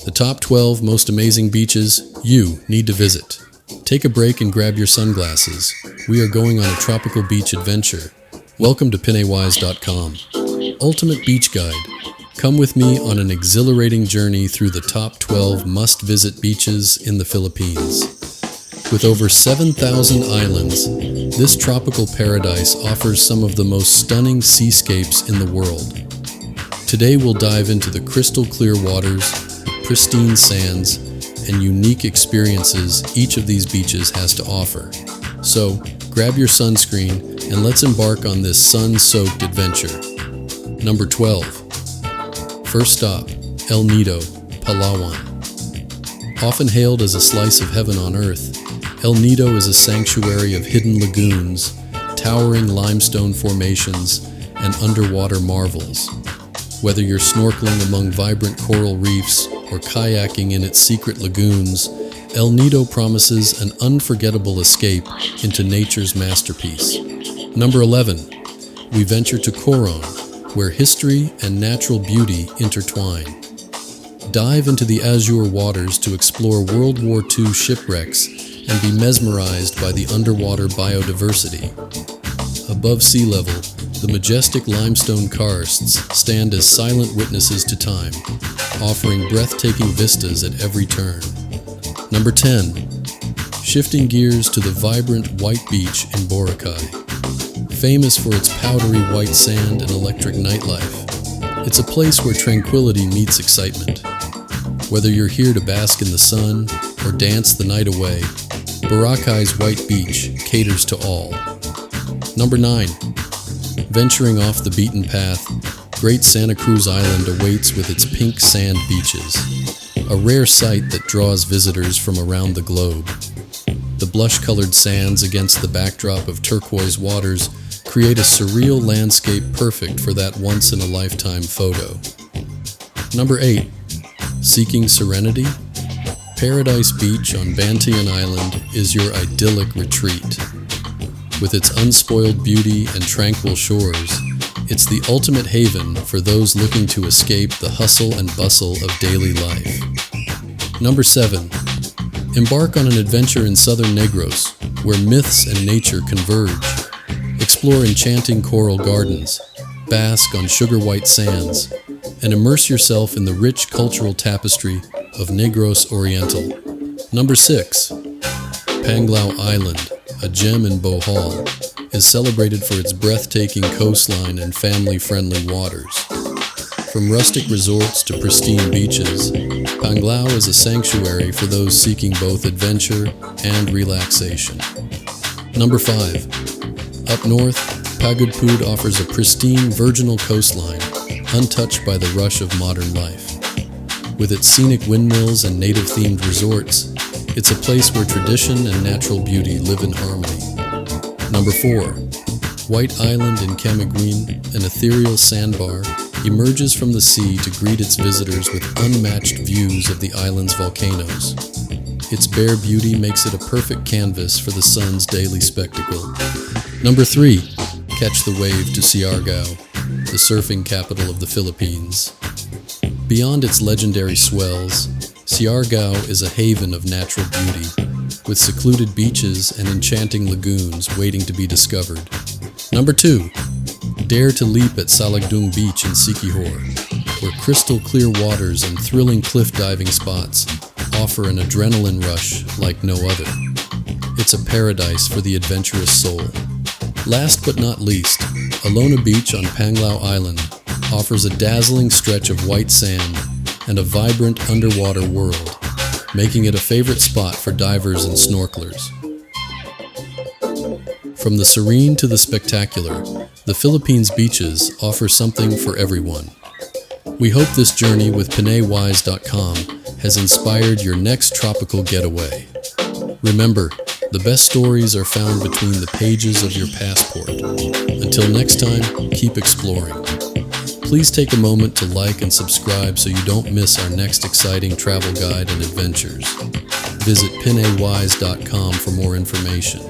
The top 12 most amazing beaches you need to visit. Take a break and grab your sunglasses. We are going on a tropical beach adventure. Welcome to PinayWise.com. Ultimate Beach Guide. Come with me on an exhilarating journey through the top 12 must-visit beaches in the Philippines. With over 7,000 islands, this tropical paradise offers some of the most stunning seascapes in the world. Today we'll dive into the crystal clear waters, pristine sands, and unique experiences each of these beaches has to offer. So, grab your sunscreen and let's embark on this sun-soaked adventure. Number 12. First stop, El Nido, Palawan. Often hailed as a slice of heaven on earth, El Nido is a sanctuary of hidden lagoons, towering limestone formations, and underwater marvels. Whether you're snorkeling among vibrant coral reefs or kayaking in its secret lagoons, El Nido promises an unforgettable escape into nature's masterpiece. Number 11. We venture to Coron, where history and natural beauty intertwine. Dive into the azure waters to explore World War II shipwrecks and be mesmerized by the underwater biodiversity. Above sea level, the majestic limestone karsts stand as silent witnesses to time, offering breathtaking vistas at every turn. Number 10. Shifting gears to the vibrant white beach in Boracay. Famous for its powdery white sand and electric nightlife, it's a place where tranquility meets excitement. Whether you're here to bask in the sun or dance the night away, Boracay's white beach caters to all. Number 9. Venturing off the beaten path, Great Santa Cruz Island awaits with its pink sand beaches, a rare sight that draws visitors from around the globe. The blush-colored sands against the backdrop of turquoise waters create a surreal landscape perfect for that once-in-a-lifetime photo. Number 8. Seeking serenity? Paradise Beach on Bantayan Island is your idyllic retreat. With its unspoiled beauty and tranquil shores, it's the ultimate haven for those looking to escape the hustle and bustle of daily life. Number 7. Embark on an adventure in southern Negros, where myths and nature converge. Explore enchanting coral gardens, bask on sugar-white sands, and immerse yourself in the rich cultural tapestry of Negros Oriental. Number 6. Panglao Island, a gem in Bohol, is celebrated for its breathtaking coastline and family-friendly waters. From rustic resorts to pristine beaches, Panglao is a sanctuary for those seeking both adventure and relaxation. Number 5. Up north, Pagudpud offers a pristine virginal coastline, untouched by the rush of modern life. With its scenic windmills and native-themed resorts, it's a place where tradition and natural beauty live in harmony. Number 4. White Island in Camiguin, an ethereal sandbar, emerges from the sea to greet its visitors with unmatched views of the island's volcanoes. Its bare beauty makes it a perfect canvas for the sun's daily spectacle. Number 3. Catch the wave to Siargao, the surfing capital of the Philippines. Beyond its legendary swells, Siargao is a haven of natural beauty, with secluded beaches and enchanting lagoons waiting to be discovered. Number 2. Dare to leap at Salagdung Beach in Siquijor, where crystal clear waters and thrilling cliff diving spots offer an adrenaline rush like no other. It's a paradise for the adventurous soul. Last but not least, Alona Beach on Panglao Island offers a dazzling stretch of white sand and a vibrant underwater world, making it a favorite spot for divers and snorkelers. From the serene to the spectacular, the Philippines' beaches offer something for everyone. We hope this journey with PinayWise.com has inspired your next tropical getaway. Remember, the best stories are found between the pages of your passport. Until next time, keep exploring. Please take a moment to like and subscribe so you don't miss our next exciting travel guide and adventures. Visit PinayWise.com for more information.